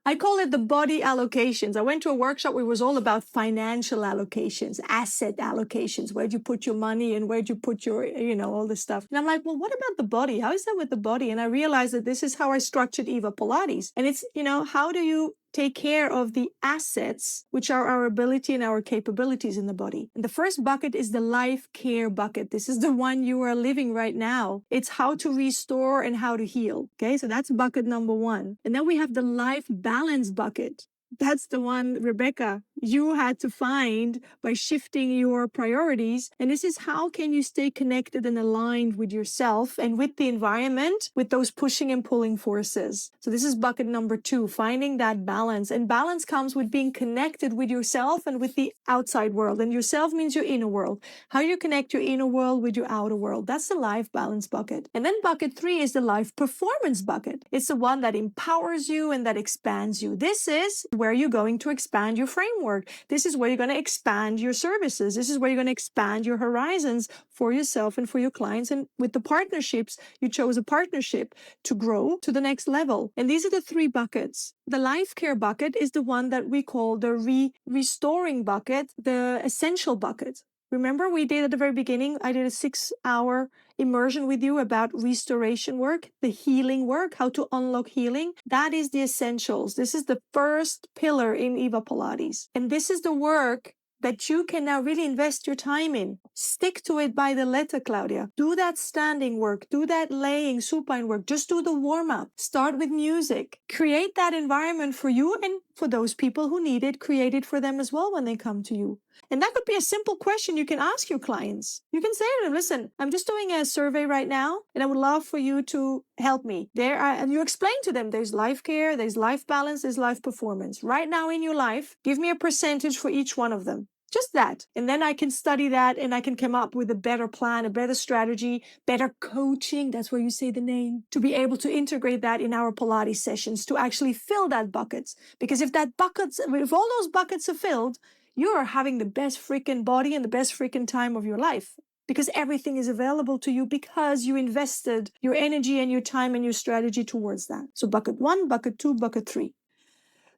I call it the body allocations. I went to a workshop where it was all about financial allocations, asset allocations. Where'd you put your money and where'd you put your, all this stuff. And I'm like, well, what about the body? How is that with the body? And I realized that this is how I structured Eva Pilates. And it's, how do you take care of the assets, which are our ability and our capabilities in the body. And the first bucket is the life care bucket. This is the one you are living right now. It's how to restore and how to heal. Okay, so that's bucket number one. And then we have the life balance bucket. That's the one, Rebecca, you had to find by shifting your priorities. And this is how can you stay connected and aligned with yourself and with the environment, with those pushing and pulling forces. So this is bucket number two, finding that balance. And balance comes with being connected with yourself and with the outside world. And yourself means your inner world. How you connect your inner world with your outer world. That's the life balance bucket. And then bucket three is the life performance bucket. It's the one that empowers you and that expands you. This is where you're going to expand your framework. This is where you're going to expand your services. This is where you're going to expand your horizons for yourself and for your clients. And with the partnerships, you chose a partnership to grow to the next level. And these are the three buckets. The life care bucket is the one that we call the restoring bucket, the essential bucket. Remember we did at the very beginning, I did a 6-hour immersion with you about restoration work, the healing work, how to unlock healing. That is the essentials. This is the first pillar in Eva Pilates. And this is the work that you can now really invest your time in. Stick to it by the letter, Claudia. Do that standing work. Do that laying supine work. Just do the warm-up. Start with music. Create that environment for you and for those people who need it. Create it for them as well when they come to you. And that could be a simple question you can ask your clients. You can say to them, listen, I'm just doing a survey right now, and I would love for you to help me. And you explain to them, there's life care, there's life balance, there's life performance. Right now in your life, give me a percentage for each one of them. Just that. And then I can study that and I can come up with a better plan, a better strategy, better coaching. That's where you say the name, to be able to integrate that in our Pilates sessions, to actually fill that bucket. Because if all those buckets are filled, you are having the best freaking body and the best freaking time of your life. Because everything is available to you because you invested your energy and your time and your strategy towards that. So bucket one, bucket two, bucket three.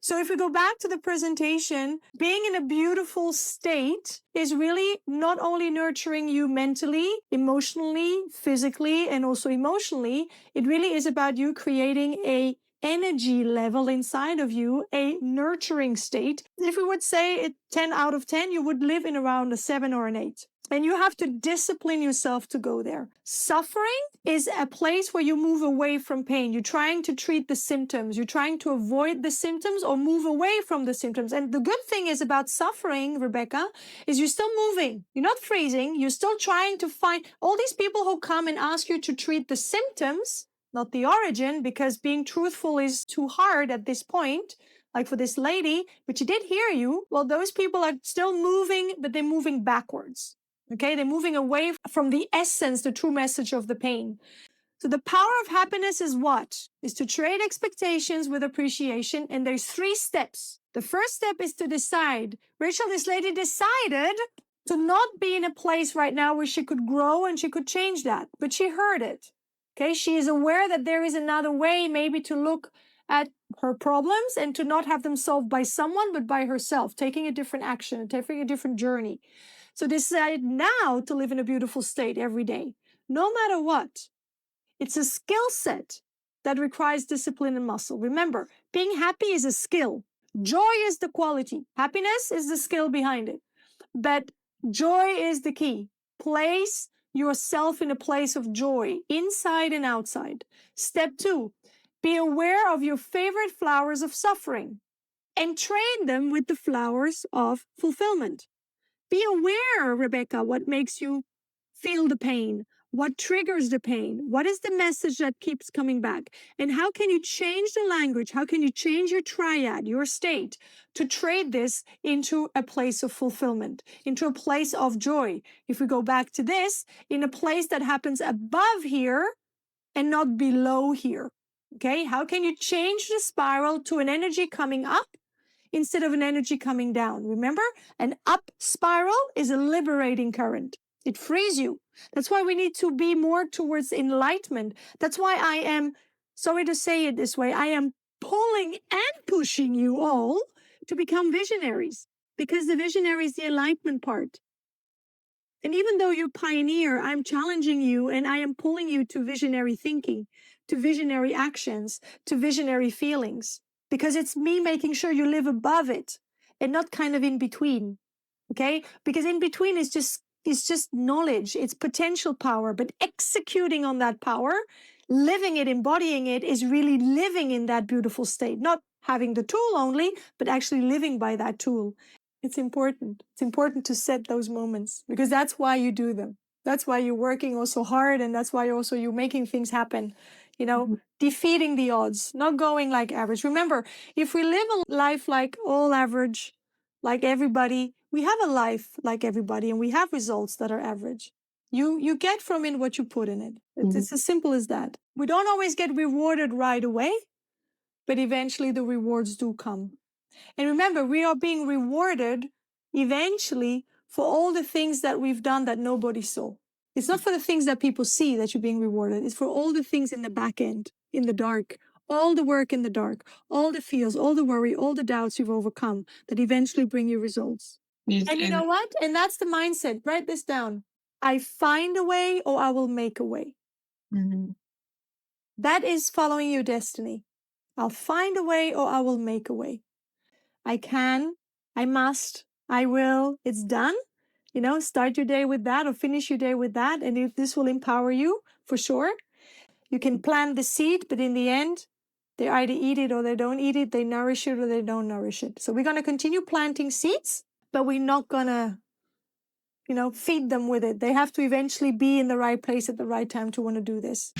So if we go back to the presentation, being in a beautiful state is really not only nurturing you mentally, emotionally, physically, and also emotionally. It really is about you creating a energy level inside of you, a nurturing state. If we would say it 10 out of 10, you would live in around a 7 or an 8. And you have to discipline yourself to go there. Suffering is a place where you move away from pain. You're trying to treat the symptoms. You're trying to avoid the symptoms or move away from the symptoms. And the good thing is about suffering, Rebecca, is you're still moving. You're not freezing. You're still trying to find all these people who come and ask you to treat the symptoms, not the origin, because being truthful is too hard at this point. Like for this lady, but she did hear you. Well, those people are still moving, but they're moving backwards. Okay, they're moving away from the essence, the true message of the pain. So the power of happiness is what? Is to trade expectations with appreciation. And there's 3 steps. The first step is to decide. Rachel, this lady decided to not be in a place right now where she could grow and she could change that. But she heard it. Okay, she is aware that there is another way maybe to look at her problems and to not have them solved by someone, but by herself, taking a different action, taking a different journey. So decide now to live in a beautiful state every day, no matter what. It's a skill set that requires discipline and muscle. Remember, being happy is a skill. Joy is the quality. Happiness is the skill behind it. But joy is the key. Place yourself in a place of joy, inside and outside. Step 2, be aware of your favorite flowers of suffering and trade them with the flowers of fulfillment. Be aware, Rebecca, what makes you feel the pain, what triggers the pain, what is the message that keeps coming back, and how can you change the language, how can you change your triad, your state, to trade this into a place of fulfillment, into a place of joy. If we go back to this, in a place that happens above here and not below here, okay? How can you change the spiral to an energy coming up instead of an energy coming down? Remember, an up spiral is a liberating current. It frees you. That's why we need to be more towards enlightenment. That's why I am, sorry to say it this way, I am pulling and pushing you all to become visionaries, because the visionary is the enlightenment part. And even though you're pioneer, I'm challenging you and I am pulling you to visionary thinking, to visionary actions, to visionary feelings, because it's me making sure you live above it and not kind of in between. Okay? Because in between is just knowledge, it's potential power, but executing on that power, living it, embodying it is really living in that beautiful state, not having the tool only, but actually living by that tool. It's important. It's important to set those moments because that's why you do them. That's why you're working also hard, and that's why also you're making things happen, defeating the odds, not going like average. Remember, if we live a life like all average, like everybody, we have a life like everybody and we have results that are average. You get from it what you put in it. It's as simple as that. We don't always get rewarded right away, but eventually the rewards do come. And remember, we are being rewarded eventually for all the things that we've done that nobody saw. It's not for the things that people see that you're being rewarded. It's for all the things in the back end, in the dark, all the work in the dark, all the fears, all the worry, all the doubts you've overcome that eventually bring you results. Yes, and you know what? And that's the mindset. Write this down. I find a way or I will make a way. Mm-hmm. That is following your destiny. I'll find a way or I will make a way. I can, I must, I will, it's done. Start your day with that or finish your day with that. And if this will empower you for sure. You can plant the seed, but in the end, they either eat it or they don't eat it. They nourish it or they don't nourish it. So we're going to continue planting seeds, but we're not going to, feed them with it. They have to eventually be in the right place at the right time to want to do this.